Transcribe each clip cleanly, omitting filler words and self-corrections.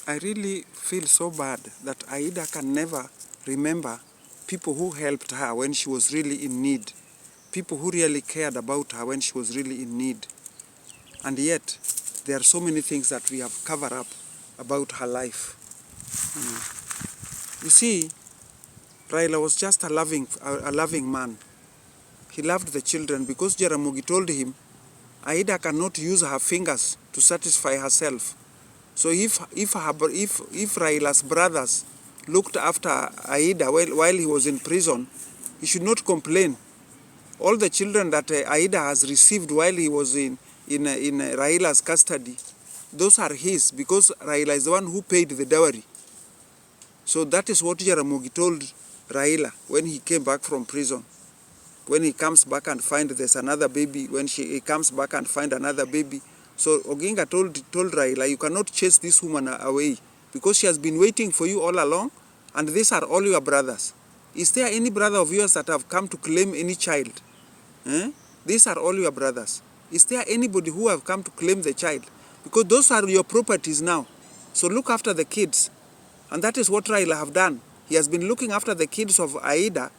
I really feel so bad that Ida can never remember people who helped her when she was really in need, people who really cared about her when she was really in need. And yet, there are so many things that we have covered up about her life. You see, Raila was just a loving man. He loved the children because Jaramogi told him Ida cannot use her fingers to satisfy herself. So if Raila's brothers looked after Ida while he was in prison, he should not complain. All the children that Ida has received while he was in Raila's custody, those are his because Raila is the one who paid the dowry. So that is what Jaramogi told Raila when he came back from prison. When he comes back and find there's another baby, when he comes back and find another baby. So Odinga told Raila, you cannot chase this woman away because she has been waiting for you all along, and these are all your brothers. Is there any brother of yours that have come to claim any child? These are all your brothers. Is there anybody who have come to claim the child? Because those are your properties now. So look after the kids. And that is what Raila have done. He has been looking after the kids of Aida,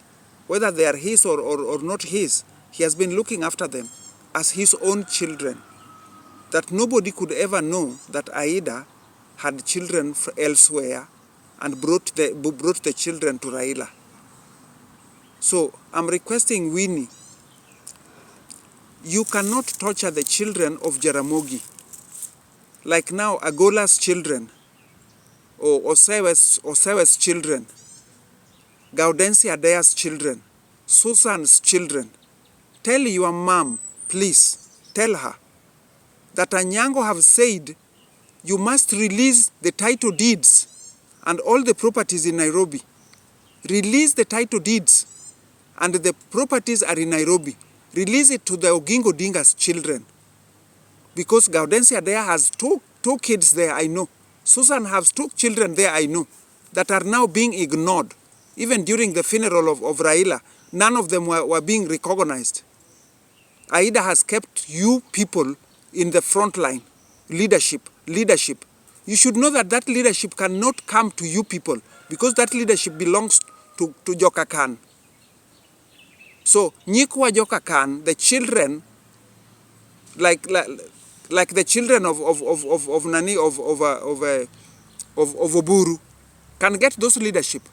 whether they are his or not his. He has been looking after them as his own children. That nobody could ever know that Aida had children elsewhere and brought the children to Raila. So I'm requesting Winnie, you cannot torture the children of Jaramogi. Like now, Agola's children, or Osewe's children, Gaudensia Dea's children, Susan's children. Tell your mom, please, tell her, that Anyango have said you must release the title deeds and all the properties in Nairobi. Release the title deeds and the properties are in Nairobi. Release it to the Oginga Odinga's children. Because Gaudensia there has two kids there, I know. Susan has 2 children there, I know, that are now being ignored. Even during the funeral of Raila, none of them were being recognized. Aida has kept you people in the front line. Leadership. You should know that that leadership cannot come to you people because that leadership belongs to Joka Khan. So, Nyikwa Joka Khan, the children, like the children of Oburu, can get those leadership.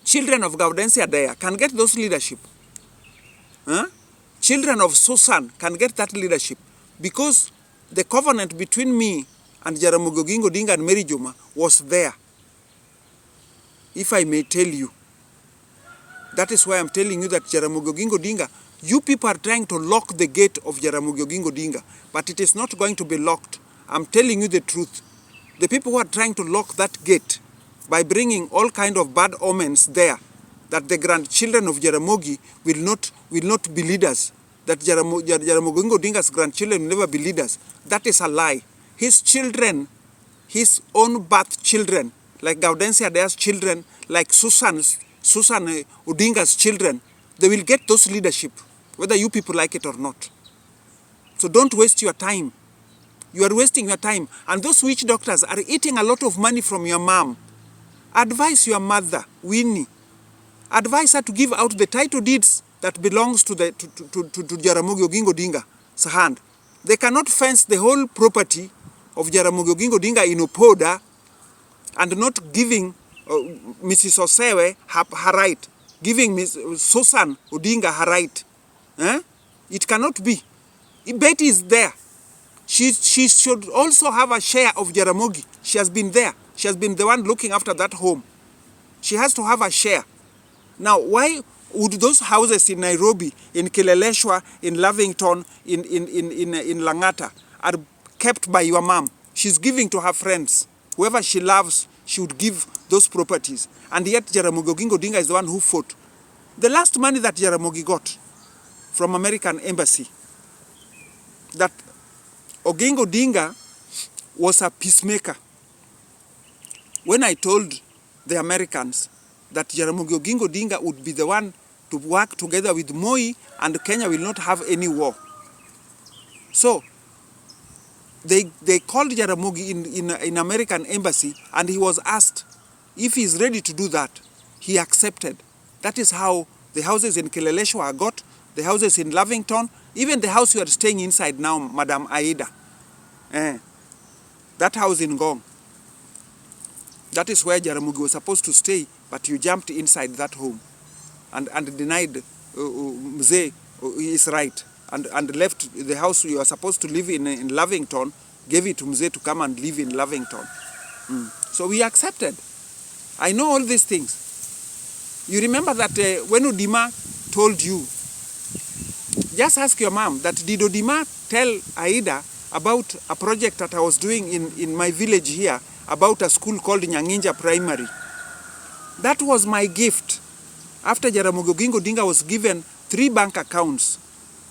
Children of Gaudensia Dea can get those leadership. Children of Susan can get that leadership because the covenant between me and Jaramogi Oginga Odinga and Mary Juma was there. If I may tell you, that is why I'm telling you that Jaramogi Oginga Odinga, you people are trying to lock the gate of Jaramogi Oginga Odinga, but it is not going to be locked. I'm telling you the truth. The people who are trying to lock that gate by bringing all kind of bad omens there, that the grandchildren of Jaramogi will not be leaders, that Jaramogi Oginga Odinga's grandchildren will never be leaders. That is a lie. His children, his own birth children, like Gaudensia Dea's children, like Susan Odinga's children, they will get those leadership, whether you people like it or not. So don't waste your time. You are wasting your time. And those witch doctors are eating a lot of money from your mom. Advise your mother, Winnie. Advise her to give out the title deeds that belongs to Jaramogi Oginga Odinga's hand. They cannot fence the whole property of Jaramogi Oginga Odinga in Opoda and not giving Mrs. Osewe her right, giving Susan Odinga her right. It cannot be. Betty is there. She should also have a share of Jaramogi. She has been there. She has been the one looking after that home. She has to have a share. Now, why would those houses in Nairobi, in Kileleshwa, in Lavington, in Langata, are kept by your mom? She's giving to her friends. Whoever she loves, she would give those properties. And yet Jaramogi Oginga Odinga is the one who fought. The last money that Jaramogi got from American Embassy, that Oginga Odinga was a peacemaker. When I told the Americans that Jaramogi Oginga Odinga would be the one to work together with Moi and Kenya will not have any war. So, they called Jaramogi in American embassy, and he was asked if he's ready to do that. He accepted. That is how the houses in Kileleshwa got, the houses in Lavington, even the house you are staying inside now, Madam Aida. That house in Ngong. That is where Jaramogi was supposed to stay, but you jumped inside that home and denied Mzee his right, and left the house you are supposed to live in Lavington, gave it to Mzee to come and live in Lavington. So we accepted. I know all these things. You remember that when Odima told you, just ask your mom, that did Odima tell Aida about a project that I was doing in my village here, about a school called Nyanginja Primary? That was my gift. After Jaramogi Oginga Odinga was given 3 bank accounts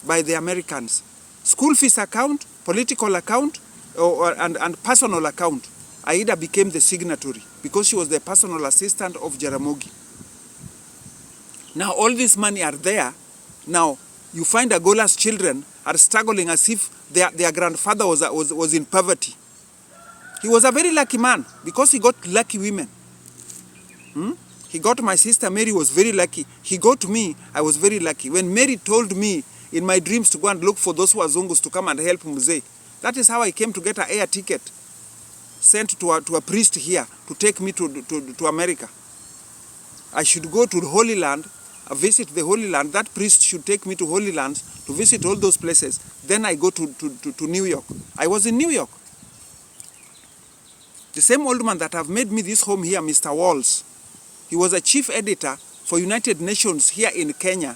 by the Americans, school fees account, political account, and personal account, Aida became the signatory because she was the personal assistant of Jaramogi. Now all this money are there. Now you find Agola's children are struggling as if their grandfather was in poverty. He was a very lucky man because he got lucky women. He got my sister Mary, was very lucky. He got me, I was very lucky. When Mary told me in my dreams to go and look for those Wazungus to come and help Mzee, that is how I came to get an air ticket sent to a priest here to take me to America. I should go to the Holy Land, visit the Holy Land. That priest should take me to Holy Lands to visit all those places. Then I go to New York. I was in New York. The same old man that have made me this home here, Mr. Walls, he was a chief editor for United Nations here in Kenya.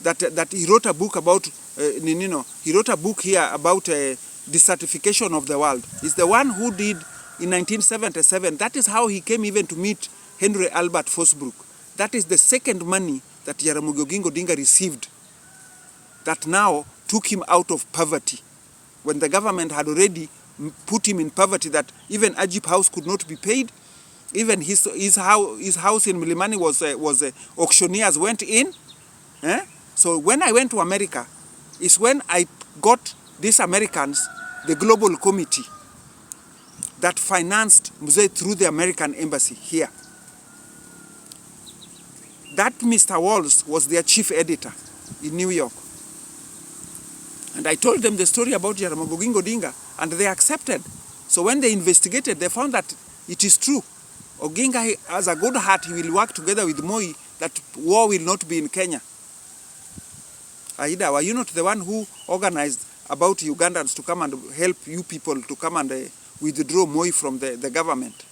That he wrote a book about, he wrote a book here about desertification of the world. He's the one who did in 1977. That is how he came even to meet Henry Albert Fosbrook. That is the second money that Jaramogi Oginga Odinga received that now took him out of poverty. When the government had already put him in poverty, that even Ajip House could not be paid, even his house in Milimani was auctioneers went in. So when I went to America, is when I got these Americans, the global committee that financed Mzee through the American embassy here. That Mr. Walls was their chief editor in New York. And I told them the story about Jaramogi Oginga Odinga, and they accepted. So when they investigated, they found that it is true. Oginga has a good heart. He will work together with Moi, that war will not be in Kenya. Aida, were you not the one who organized about Ugandans to come and help you people to come and withdraw Moi from the government?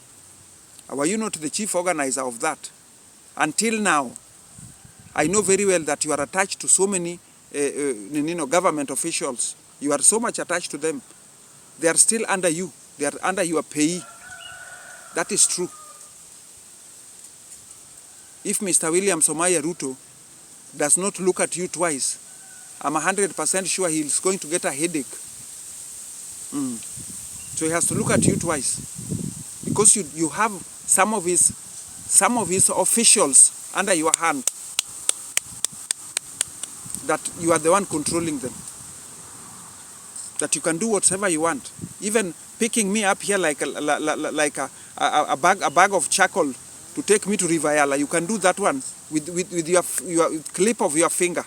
Were you not the chief organizer of that? Until now, I know very well that you are attached to so many government officials. You are so much attached to them. They are still under you. They are under your pay. That is true. If Mr. William Somaya Ruto does not look at you twice, I'm 100% sure he's going to get a headache. So he has to look at you twice, because you have some of his officials under your hand, that you are the one controlling them, that you can do whatever you want, even picking me up here like a bag of charcoal to take me to Rivayala. You can do that one with your clip of your finger.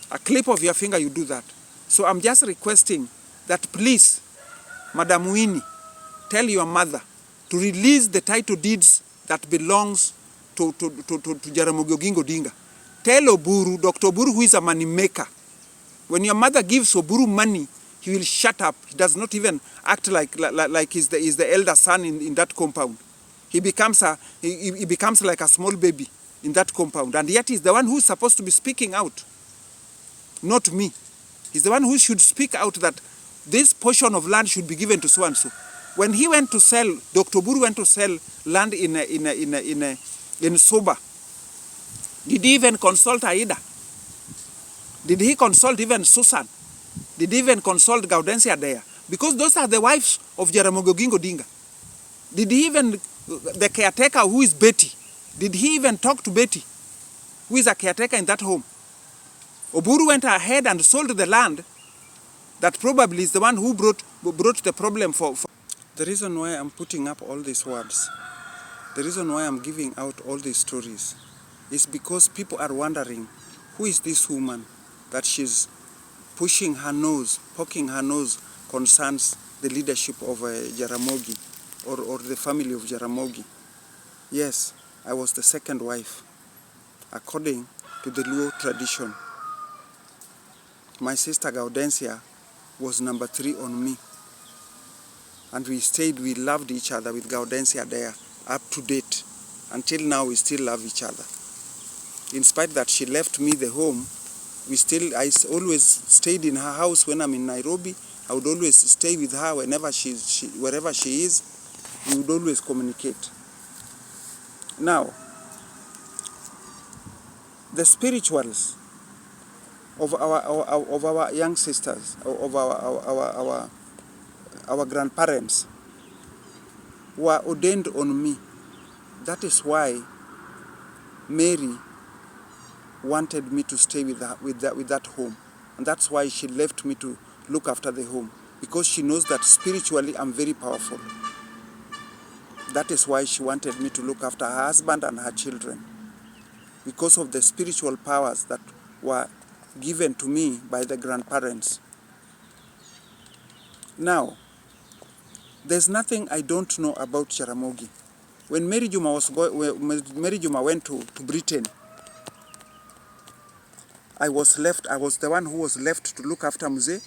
A clip of your finger, you do that. So I'm just requesting that please, Madam Winnie, tell your mother to release the title deeds that belongs to Jaramogi Oginga Odinga. Tell Oburu, Dr. Oburu, who is a money maker, when your mother gives Oburu money, he will shut up. He does not even act like he's the elder son in that compound. He becomes like a small baby in that compound, and yet he's the one who's supposed to be speaking out, not me. He's the one who should speak out that this portion of land should be given to so and so. When he went to sell, Dr. Buru went to sell land in Soba, did he even consult Aida? Did he consult even Susan? Did he even consult Gaudensia there? Because those are the wives of Jaramogi Oginga Odinga. Did he even, the caretaker who is Betty, did he even talk to Betty, who is a caretaker in that home? Oburu went ahead and sold the land that probably is the one who brought the problem for. The reason why I'm putting up all these words, the reason why I'm giving out all these stories, is because people are wondering, who is this woman that she's pushing her nose, poking her nose, concerns the leadership of Jaramogi, or the family of Jaramogi. Yes, I was the second wife, according to the Luo tradition. My sister Gaudensia was number 3 on me. And we loved each other with Gaudensia there, up to date. Until now, we still love each other. In spite that she left me the home, I always stayed in her house when I'm in Nairobi. I would always stay with her wherever she is. We would always communicate. Now, the spirituals of our young sisters, of our grandparents, were ordained on me. That is why Mary wanted me to stay with that home, and that's why she left me to look after the home, because she knows that spiritually I'm very powerful. That is why she wanted me to look after her husband and her children, because of the spiritual powers that were given to me by the grandparents. Now, there's nothing I don't know about Jaramogi. When Mary Juma went to Britain, I was the one who was left to look after Mzee,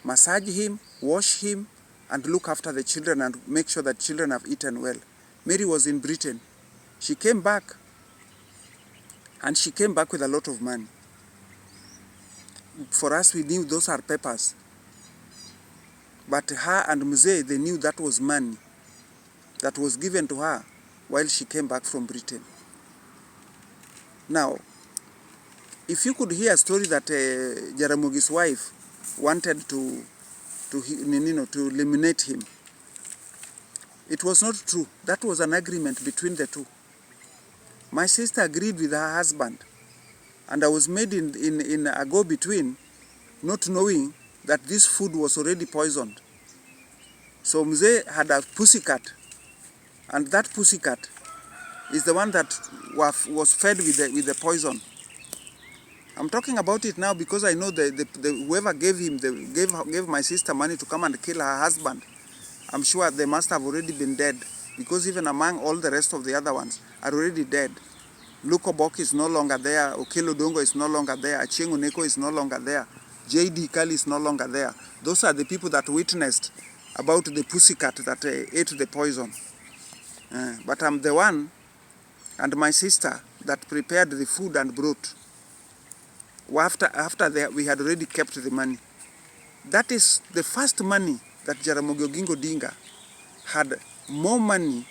massage him, wash him, and look after the children and make sure that children have eaten well. Mary was in Britain. She came back, and she came back with a lot of money. For us, we knew those are papers. But her and Mzee, they knew that was money that was given to her while she came back from Britain. Now, if you could hear a story that Jaramogi's wife wanted to eliminate him, it was not true. That was an agreement between the two. My sister agreed with her husband, and I was made in a go-between, not knowing that this food was already poisoned. So Mzee had a pussycat, and that pussycat is the one that was fed with the poison. I'm talking about it now because I know whoever gave my sister money to come and kill her husband, I'm sure they must have already been dead, because even among all the rest of the other ones are already dead. Lukobok is no longer there, Okello Dongo is no longer there, Achieng Oneko is no longer there, J.D. Kali is no longer there. Those are the people that witnessed about the pussycat that ate the poison. But I'm the one, and my sister, that prepared the food and brought. After we had already kept the money. That is the first money that Jaramogi Oginga Odinga had, more money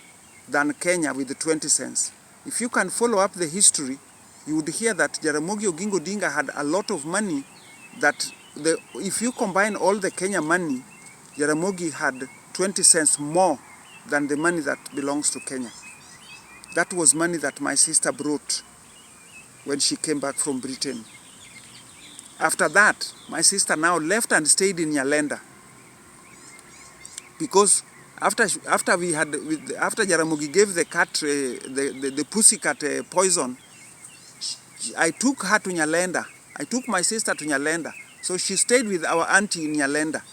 than Kenya with the 20 cents. If you can follow up the history, you would hear that Jaramogi Oginga Odinga had a lot of money that if you combine all the Kenya money, Jaramogi had 20 cents more than the money that belongs to Kenya. That was money that my sister brought when she came back from Britain. After that, my sister now left and stayed in Nyalenda, because after Jaramogi gave the cat the pussycat poison, I took her to Nyalenda. I took my sister to Nyalenda, so she stayed with our auntie in Nyalenda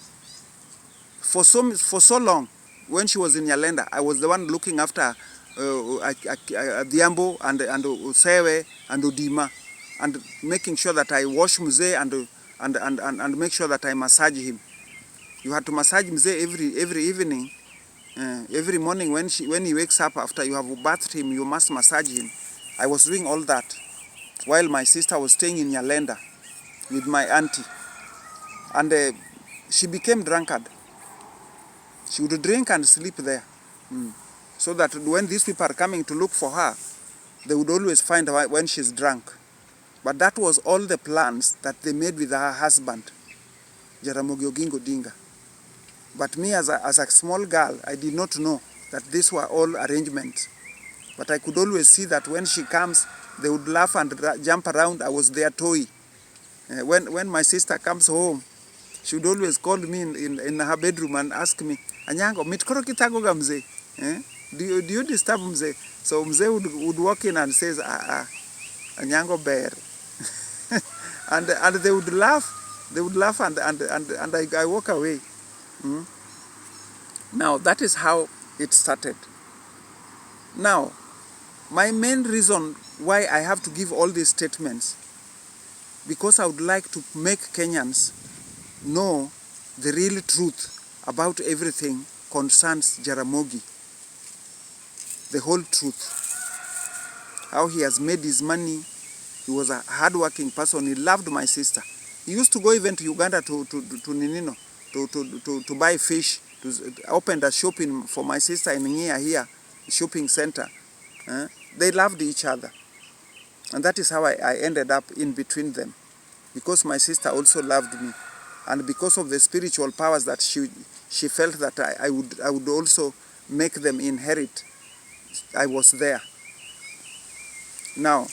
for so long. When she was in Nyalenda, I was the one looking after Diambo and Usewe and Odima, and making sure that I wash Mzee and make sure that I massage him. You had to massage Mzee every evening, every morning when he wakes up. After you have bathed him, you must massage him. I was doing all that while my sister was staying in Nyalenda with my auntie, and she became drunkard. She would drink and sleep there, so that when these people are coming to look for her, they would always find her when she's drunk. But that was all the plans that they made with her husband, Jaramogi Oginga Odinga. But me as a small girl, I did not know that these were all arrangements. But I could always see that when she comes, they would laugh and jump around. I was their toy. When my sister comes home, she would always call me in her bedroom and ask me, Anyango, mitkoro kitago ga mzee? Do you disturb mzee? So mzee would walk in and says, Anyango bear. and they would laugh. They would laugh and I walk away. Now, that is how it started. Now, my main reason why I have to give all these statements, because I would like to make Kenyans know the real truth about everything concerns Jaramogi. The whole truth. How he has made his money. He was a hard-working person. He loved my sister. He used to go even to Uganda to buy fish, to open a shopping for my sister in Ng'ia here, shopping center. They loved each other. And that is how I ended up in between them. Because my sister also loved me. And because of the spiritual powers that she felt that I would also make them inherit, I was there. Now,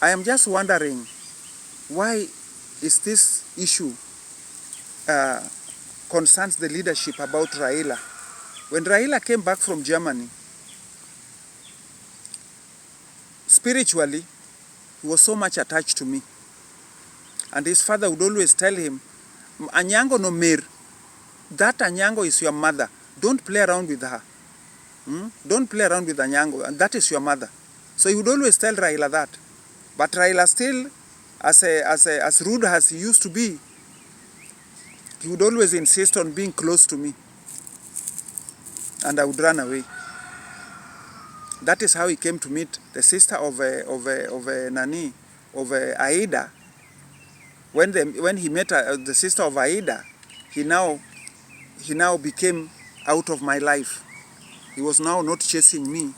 I am just wondering, why is this issue concerns the leadership about Raila? When Raila came back from Germany, spiritually, he was so much attached to me. And his father would always tell him, Anyango no mer, that Anyango is your mother. Don't play around with her. Don't play around with Anyango, and that is your mother. So he would always tell Raila that. But Raila still, as rude as he used to be, he would always insist on being close to me. And I would run away. That is how he came to meet the sister of Aida. When he met the sister of Aida, he now became out of my life. He was now not chasing me.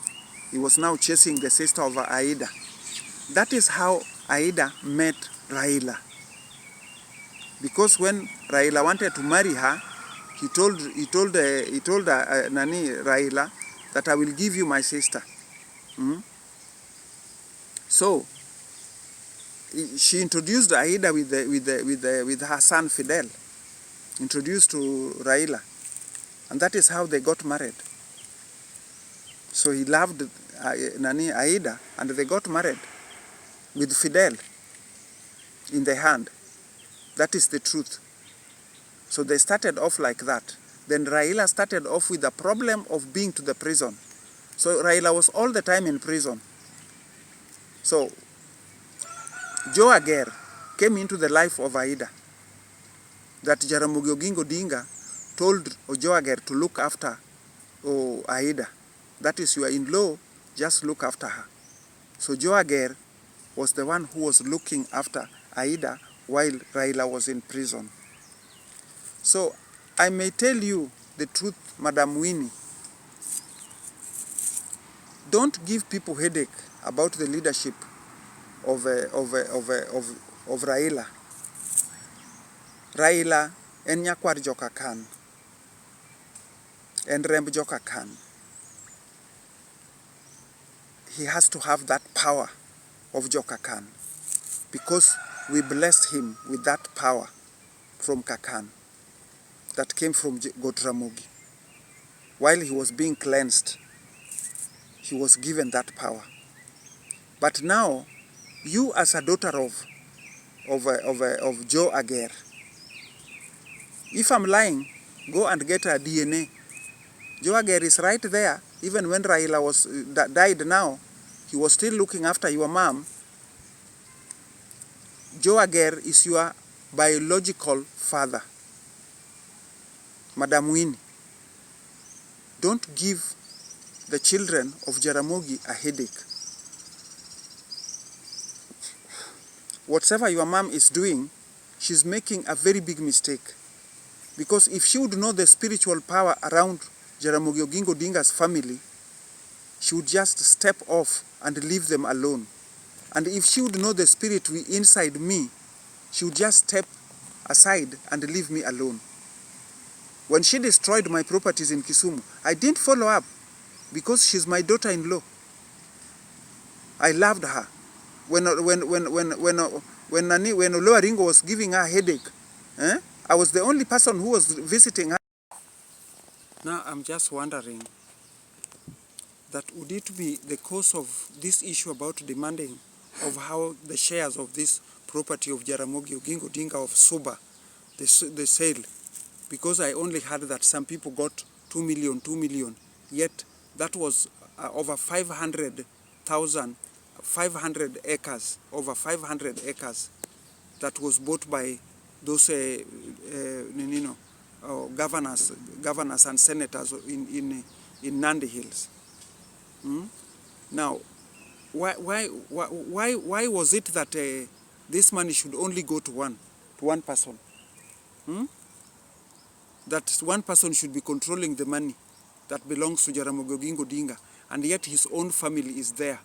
He was now chasing the sister of Aida. That is how Aida met Raila. Because when Raila wanted to marry her, he told Raila that I will give you my sister. So she introduced Aida with her son Fidel, introduced to Raila, and that is how they got married. So he loved Aida, and they got married with Fidel in the hand. That is the truth. So they started off like that. Then Raila started off with the problem of being to the prison. So Raila was all the time in prison. So Joe Ager came into the life of Aida. That Jaramogi Odinga told Joe Ager to look after Aida. That is your in-law, just look after her. So Joe Ager was the one who was looking after Aida while Raila was in prison. So I may tell you the truth, Madam Winnie. Don't give people headache about the leadership of Raila. Raila en nyakwar joka kan. En remb joka kan. He has to have that power of Joka Khan, because we blessed him with that power from Kakan that came from Jaramogi. While he was being cleansed, he was given that power. But now, you as a daughter of Joe Ager, if I'm lying, go and get a DNA. Joe Ager is right there. Even when Raila died now, he was still looking after your mom. Joe Ager is your biological father. Madam Winnie, don't give the children of Jaramogi a headache. Whatever your mom is doing, she's making a very big mistake. Because if she would know the spiritual power around Jaramogi Oginga Odinga's family, she would just step off and leave them alone. And if she would know the spirit inside me, she would just step aside and leave me alone. When she destroyed my properties in Kisumu, I didn't follow up because she's my daughter-in-law. I loved her. When Oloa Ringo was giving her a headache Eh? I was the only person who was visiting her. Now I'm just wondering that would it be the cause of this issue about demanding of how the shares of this property of Jaramogi Oginga Odinga of Suba, the sale, because I only heard that some people got 2 million, yet that was over 500 acres, over 500 acres that was bought by those governors and senators in Nandi Hills. Now, why was it that this money should only go to one person? That one person should be controlling the money that belongs to Jaramogi Oginga Odinga, and yet his own family is there.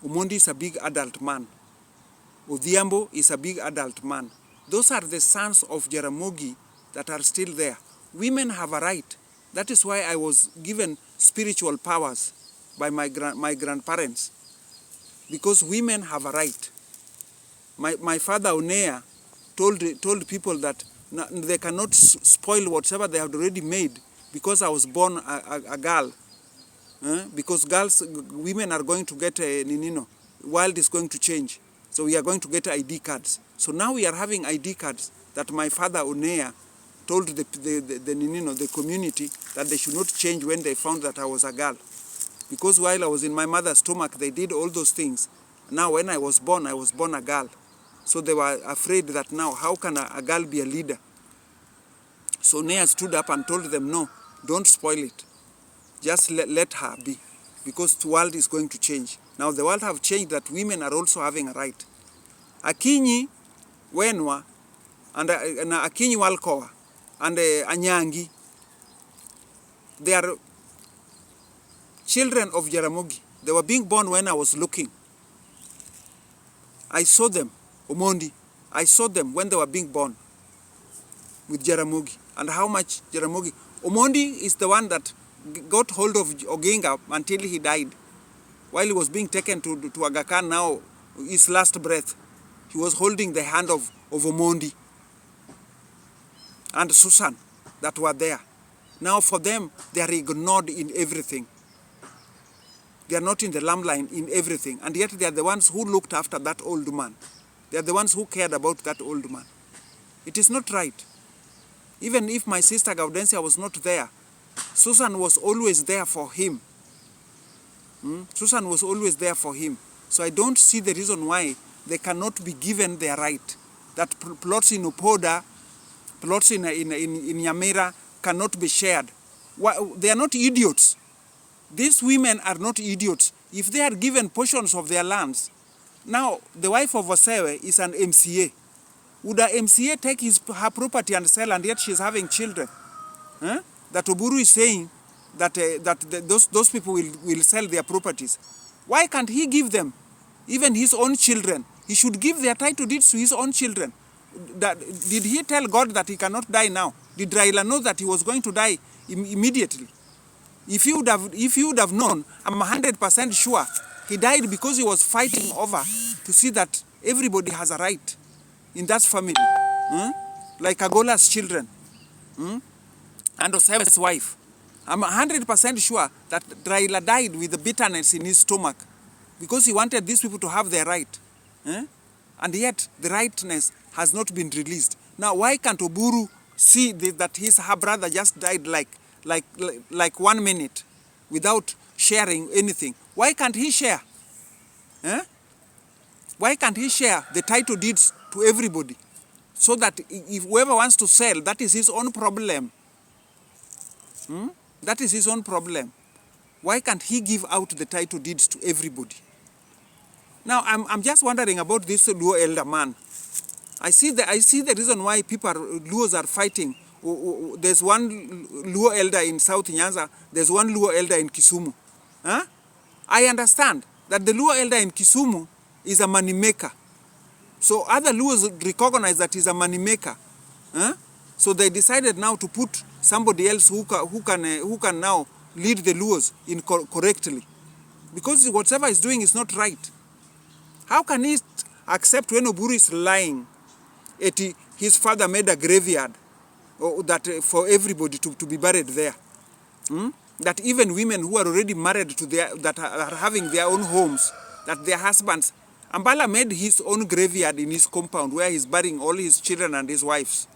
Omondi is a big adult man. Odhiambo is a big adult man. Those are the sons of Jaramogi that are still there. Women have a right. That is why I was given spiritual powers by my grandparents, because women have a right. My father Onea told people that they cannot spoil whatever they have already made because I was born a girl. Because women are going to get a world is going to change. So we are going to get ID cards. So now we are having ID cards that my father Onea told the community that they should not change when they found that I was a girl. Because while I was in my mother's stomach, they did all those things. Now when I was born a girl. So they were afraid that now, how can a girl be a leader? So Nea stood up and told them, no, don't spoil it. Just let her be, because the world is going to change. Now the world have changed that women are also having a right. Akinyi, Wenwa, and Akinyi Walkowa, and Anyangi, they are children of Jaramogi. They were being born when I was looking. I saw them, Omondi. I saw them when they were being born with Jaramogi. And how much Jaramogi. Omondi is the one that got hold of Oginga until he died. While he was being taken to Aga Khan, now his last breath, he was holding the hand of Omondi and Susan that were there. Now for them, they are ignored in everything. They are not in the limelight in everything. And yet they are the ones who looked after that old man. They are the ones who cared about that old man. It is not right. Even if my sister Gaudensia was not there, Susan was always there for him. Susan was always there for him. So I don't see the reason why they cannot be given their right. That plots in Upoda, plots in Nyamira cannot be shared. They are not idiots. These women are not idiots. If they are given portions of their lands, now the wife of Osewe is an MCA. Would a MCA take her property and sell, and yet she's having children? That Oburu is saying that those people will sell their properties. Why can't he give them, even his own children? He should give their title deeds to his own children. Did he tell God that he cannot die now? Did Raila know that he was going to die immediately? If you would have known, I'm 100% sure he died because he was fighting over to see that everybody has a right in that family. Like Agola's children. And Osewe's wife. I'm 100% sure that Raila died with the bitterness in his stomach because he wanted these people to have their right. And yet the rightness has not been released. Now why can't Oburu see that her brother just died like 1 minute without sharing anything? Why can't he share? Why can't he share the title deeds to everybody? So that if whoever wants to sell, that is his own problem. That is his own problem. Why can't he give out the title deeds to everybody? Now I'm just wondering about this Luo elder man. I see the reason why Luos are fighting. There's one Luo elder in South Nyanza, there's one Luo elder in Kisumu. I understand that the Luo elder in Kisumu is a money maker. So other Luos recognize that he's a money maker. So they decided now to put somebody else who can now lead the Luos in correctly. Because whatever he's doing is not right. How can he accept when Oburu is lying? his father made a graveyard for everybody to be buried there. That even women who are already married that are having their own homes, that their husbands, Ambala made his own graveyard in his compound where he's burying all his children and his wives.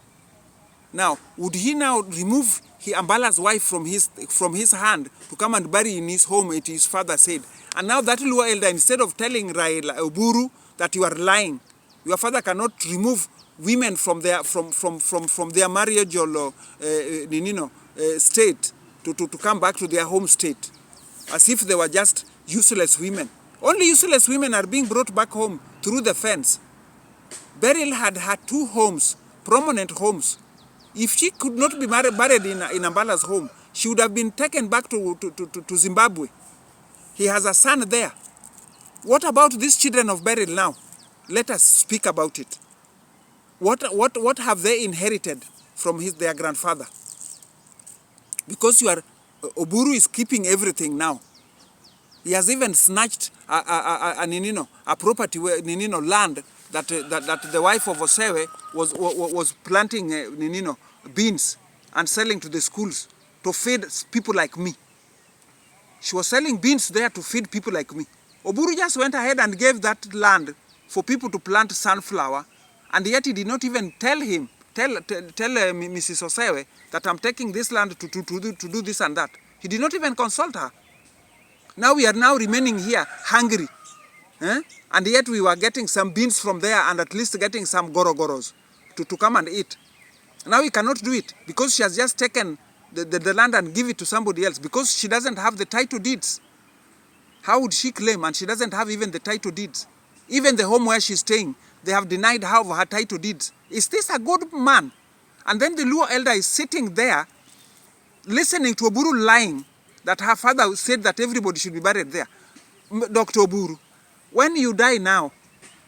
Now, would he now remove Ambala's wife from his hand to come and bury in his home, as his father said? And now that Luo elder, instead of telling Raila Oburu that you are lying, your father cannot remove women from their marriageable state to come back to their home state, as if they were just useless women. Only useless women are being brought back home through the fence. Beryl had 2 homes, prominent homes. If she could not be buried in Ambala's home, she would have been taken back to Zimbabwe. He has a son there. What about these children of Beryl now? Let us speak about it. What have they inherited from their grandfather? Because Oburu is keeping everything now. He has even snatched a property, land that the wife of Osewe was planting beans and selling to the schools to feed people like me. She was selling beans there to feed people like me. Oburu just went ahead and gave that land for people to plant sunflower, and yet he did not even tell Mrs. Osewe that I'm taking this land to do this and that. He did not even consult her. Now we are now remaining here hungry. And yet we were getting some beans from there and at least getting some gorogoros to come and eat. Now we cannot do it because she has just taken the land and give it to somebody else because she doesn't have the title deeds. How would she claim? And she doesn't have even the title deeds. Even the home where she's staying, they have denied her of her title deeds. Is this a good man? And then the Luo elder is sitting there listening to Oburu lying that her father said that everybody should be buried there. Dr. Oburu, when you die now,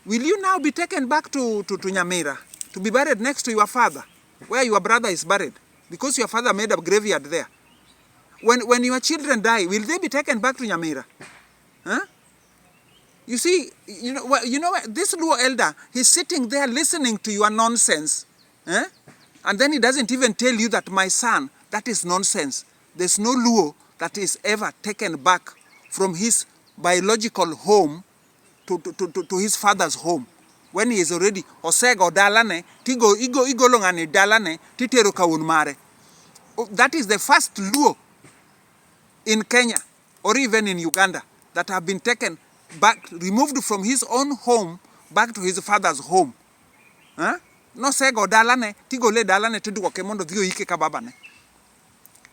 will you now be taken back to Nyamira to be buried next to your father, where your brother is buried, because your father made a graveyard there? When your children die, will they be taken back to Nyamira? You see, you know what? This Luo elder, he's sitting there listening to your nonsense, and then he doesn't even tell you that, my son, that is nonsense. There's no Luo that is ever taken back from his biological home to his father's home when he is already osego dalane tigo igolongane dalane titero kawun mare. That is the first Luo in Kenya or even in Uganda that have been taken back, removed from his own home back to his father's home. No sego dalane tigo le dalane tiduo kemondo dhio ike kababane.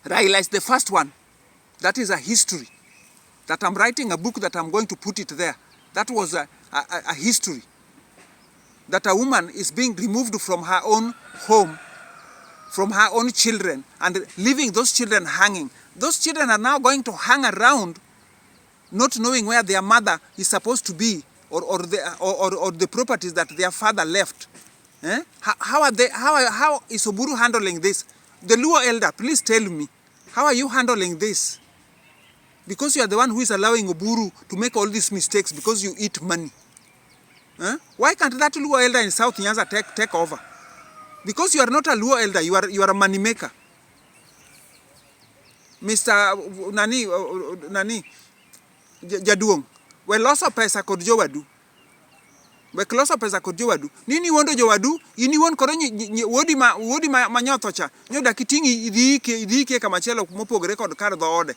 Raila is the first one. That is a history. That I'm writing a book that I'm going to put it there. That was a history. That a woman is being removed from her own home, from her own children, and leaving those children hanging. Those children are now going to hang around, not knowing where their mother is supposed to be, or the properties that their father left. How is Oburu handling this? The Luo elder, please tell me, how are you handling this? Because you are the one who is allowing Oburu to make all these mistakes because you eat money. Why can't that Luo elder in South Nyanza take over? Because you are not a Luo elder, you are a money maker. Mr. Nani Jaduong, we lost pesa kod jowadu. We lost pesa kod jowadu. Nini wondo jowadu, ini won koro wodi ma nyothocha. Nyoda kitingi idhike kamachelo mopogre kod kar dhoode.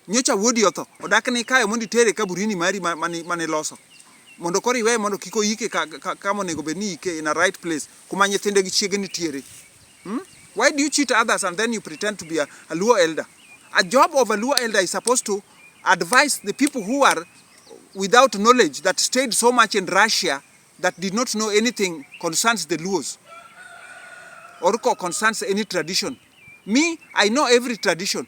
Nyocha wodi otho, odakni kayo mondo tere kaburini mari mane loso. Mondo kori we mondo kiko yike kama onego bedni ike in a right place. Kuma nyithinde gi chiegni tiere. Why do you cheat others and then you pretend to be a Luo elder? A job of a Luo elder is supposed to advise the people who are without knowledge, that stayed so much in Russia, that did not know anything concerns the Luos or concerns any tradition. Me, I know every tradition.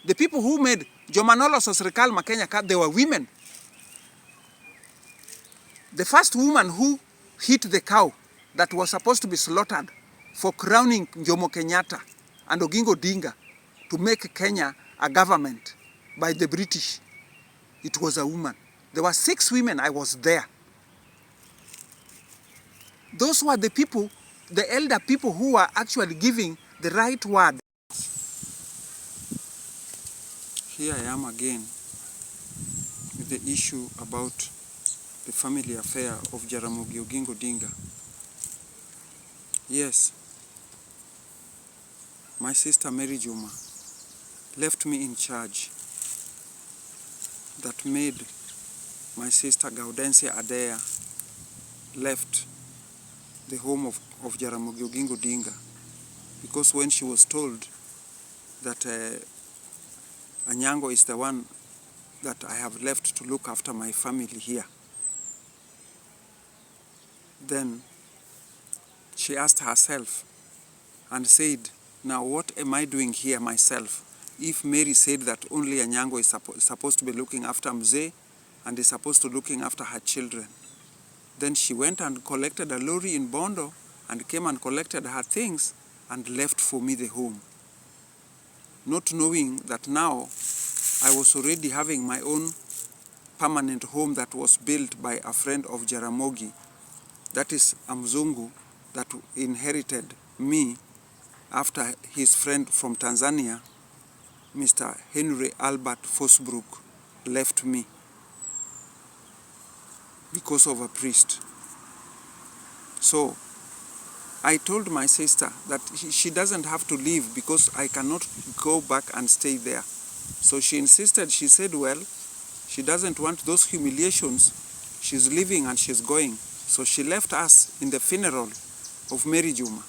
The people who made Jomanolo Sosrikal Makenya, they were women. The first woman who hit the cow that was supposed to be slaughtered for crowning Jomo Kenyatta and Oginga Odinga to make Kenya a government by the British, it was a woman. There were 6 women, I was there. Those were the people the elder people who are actually giving the right word. Here I am again with the issue about the family affair of Jaramogi Oginga Odinga. Yes, my sister Mary Juma left me in charge. That made my sister Gaudensia Adea left the home of Jaramogi Oginga Odinga, because when she was told that Anyango is the one that I have left to look after my family here, then she asked herself and said, now what am I doing here myself? If Mary said that only Anyango is supposed to be looking after Mzee and is supposed to looking after her children. Then she went and collected a lorry in Bondo and came and collected her things and left for me the home. Not knowing that now I was already having my own permanent home that was built by a friend of Jaramogi. That is a Mzungu that inherited me after his friend from Tanzania, Mr. Henry Albert Fosbrook, left me because of a priest. So I told my sister that she doesn't have to leave because I cannot go back and stay there. So she insisted. She said, well, she doesn't want those humiliations. She's leaving and she's going. So she left us in the funeral of Mary Juma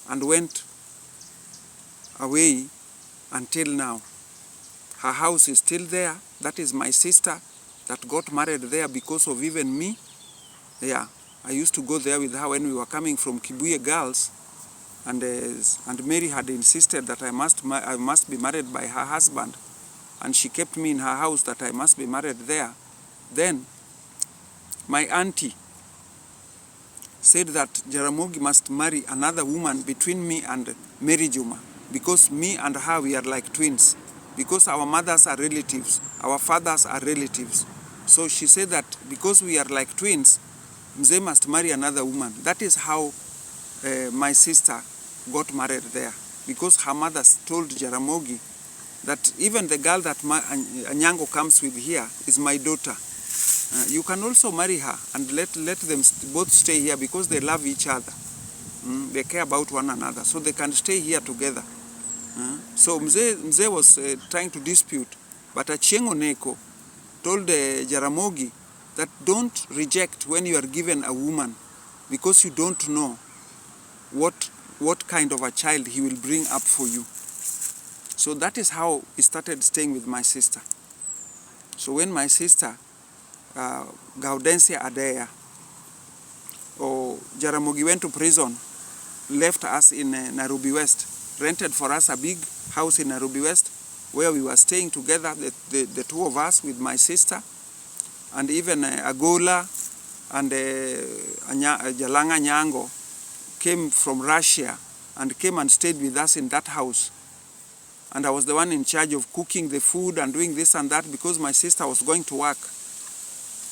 and went away until now. Her house is still there. That is my sister that got married there because of even me. Yeah, I used to go there with her when we were coming from Kibuye Girls, and Mary had insisted that I must be married by her husband, and she kept me in her house that I must be married there. Then my auntie said that Jaramogi must marry another woman between me and Mary Juma, because me and her, we are like twins, because our mothers are relatives, our fathers are relatives. So she said that because we are like twins, Mzee must marry another woman. That is how my sister got married there, because her mother told Jaramogi that even the girl that Anyango comes with here is my daughter. You can also marry her and let them both stay here because they love each other. They care about one another, so they can stay here together. So Mzee was trying to dispute, but Achieng' Oneko told Jaramogi that don't reject when you are given a woman, because you don't know what kind of a child he will bring up for you. So that is how he started staying with my sister. So when my sister Gaudensia Adea or Jaramogi went to prison, left us in Nairobi West, rented for us a big house in Nairobi West where we were staying together, the two of us with my sister, and even Agola and Jalanga Nyango came from Russia and came and stayed with us in that house. And I was the one in charge of cooking the food and doing this and that because my sister was going to work.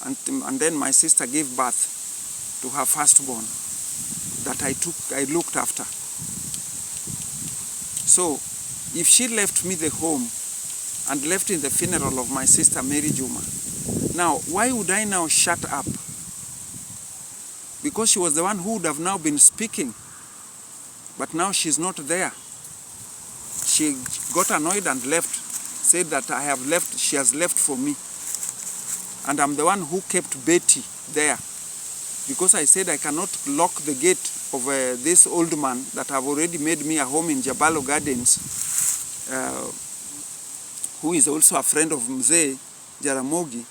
And then my sister gave birth to her firstborn that I looked after. So if she left me the home and left in the funeral of my sister Mary Juma, now why would I now shut up? Because she was the one who would have now been speaking, but now she's not there. She got annoyed and left, said that I have left, she has left for me. And I'm the one who kept Betty there, because I said I cannot lock the gate of this old man that have already made me a home in Jabalo Gardens, who is also a friend of Mzee Jaramogi.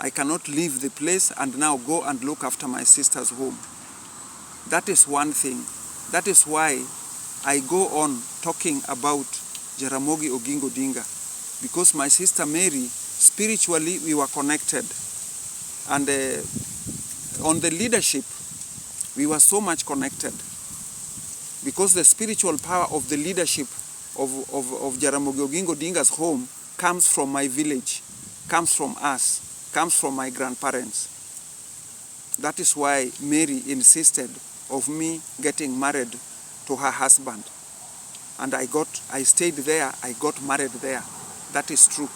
I cannot leave the place and now go and look after my sister's home. That is one thing. That is why I go on talking about Jaramogi Oginga Odinga, because my sister Mary, spiritually we were connected, and on the leadership we were so much connected, because the spiritual power of the leadership of Jaramogi Oginga Odinga's home comes from my village, comes from us, comes from my grandparents. That is why Mary insisted of me getting married to her husband. And I stayed there, I got married there. That is true.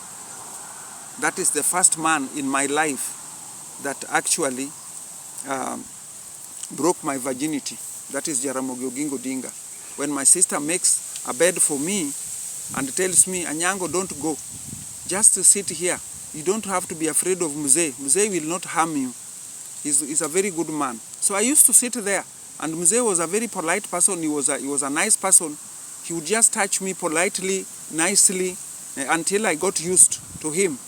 That is the first man in my life that actually broke my virginity. That is Jaramogi Oginga Odinga. When my sister makes a bed for me and tells me, Anyango, don't go. Just sit here. You don't have to be afraid of Mzee. Mzee will not harm you. He's a very good man. So I used to sit there. And Mzee was a very polite person. He was a nice person. He would just touch me politely, nicely, until I got used to him.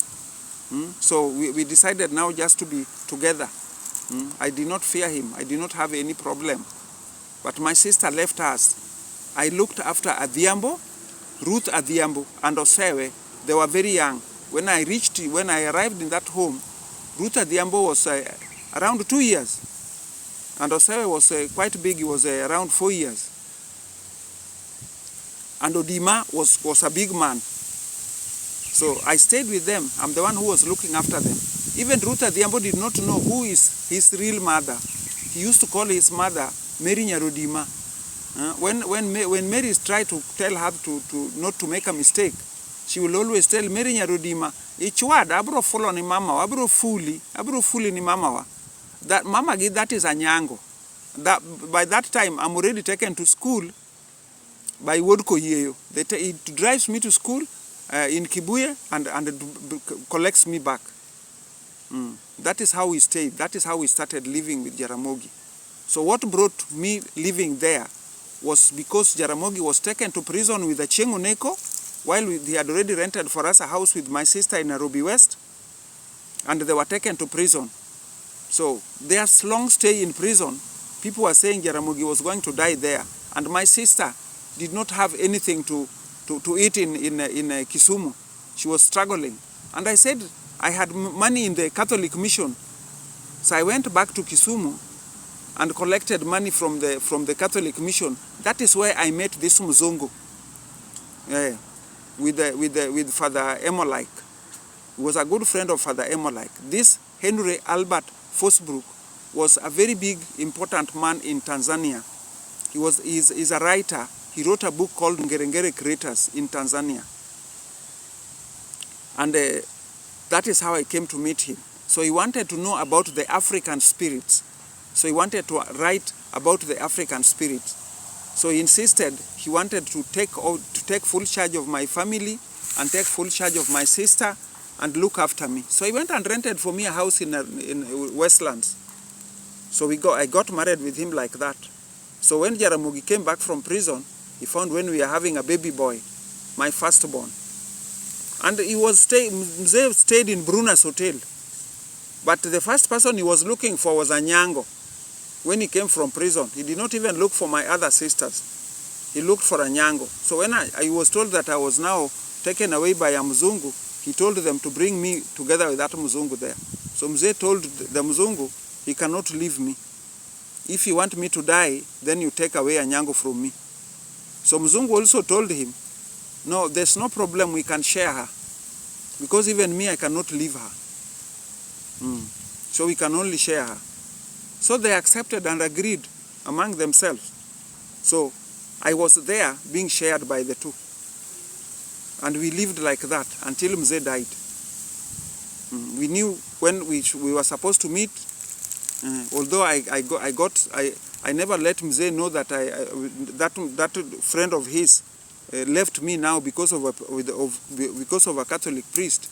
So we decided now just to be together. I did not fear him. I did not have any problem. But my sister left us. I looked after Adhiambo, Ruth Adhiambo, and Osewe. They were very young. When I arrived in that home, Ruth Adhiambo was around 2 years. And Osewe was quite big. He was around 4 years. And Odima was a big man. So I stayed with them. I'm the one who was looking after them. Even Ruth Adhiambo did not know who is his real mother. He used to call his mother Mary Nyarodima. When Mary tried to tell her to not to make a mistake, she will always tell Mary Nyarodima, "Ichwad abro follow ni mama, abro fuli ni mama wa." That mama, that is Anyango. That by that time I'm already taken to school by Wodko Yeyo. It drives me to school in Kibuye and collects me back. That is how we stayed. That is how we started living with Jaramogi. So what brought me living there was because Jaramogi was taken to prison with the Chenguneko while he had already rented for us a house with my sister in Nairobi West, and they were taken to prison. So their long stay in prison, people were saying Jaramogi was going to die there, and my sister did not have anything to eat in Kisumu. She was struggling. And I said, I had money in the Catholic mission. So I went back to Kisumu and collected money from the Catholic mission. That is where I met this Mzungu with Father Emolike. He was a good friend of Father Emolike. This Henry Albert Fosbrook was a very big, important man in Tanzania. He's a writer. He wrote a book called Ngerengere Creators in Tanzania. And that is how I came to meet him. So he wanted to know about the African spirits. So he wanted to write about the African spirits. So he insisted he wanted to take full charge of my family and take full charge of my sister and look after me. So he went and rented for me a house in Westlands. So I got married with him like that. So when Jaramogi came back from prison, he found when we were having a baby boy, my firstborn. And Mzee stayed in Bruna's hotel. But the first person he was looking for was Anyango. When he came from prison, he did not even look for my other sisters. He looked for Anyango. So when I was told that I was now taken away by a Mzungu, he told them to bring me together with that Mzungu there. So Mzee told the Mzungu, he cannot leave me. If you want me to die, then you take away Anyango from me. So Mzungu also told him, no, there's no problem, we can share her. Because even me, I cannot leave her. So we can only share her. So they accepted and agreed among themselves. So I was there being shared by the two. And we lived like that until Mzee died. We knew when we were supposed to meet. Although I never let Mzee know that that friend of his left me now because of a Catholic priest.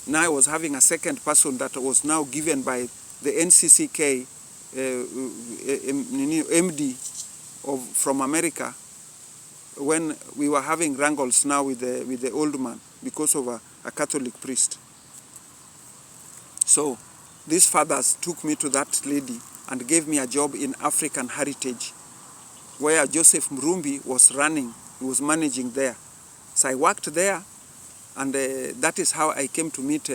Now I was having a second person that was now given by the NCCK MD from America when we were having wrangles now with the old man because of a Catholic priest. So these fathers took me to that lady and gave me a job in African Heritage, where Joseph Murumbi was running. He was managing there. So I worked there, and that is how I came to meet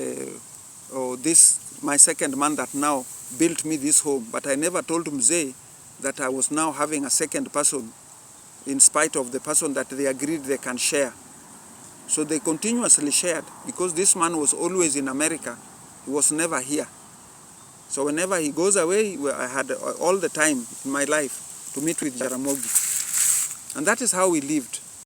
my second man that now built me this home. But I never told Mzee that I was now having a second person, in spite of the person that they agreed they can share. So they continuously shared, because this man was always in America. He was never here. So whenever he goes away, I had all the time in my life to meet with Jaramogi. And that is how we lived.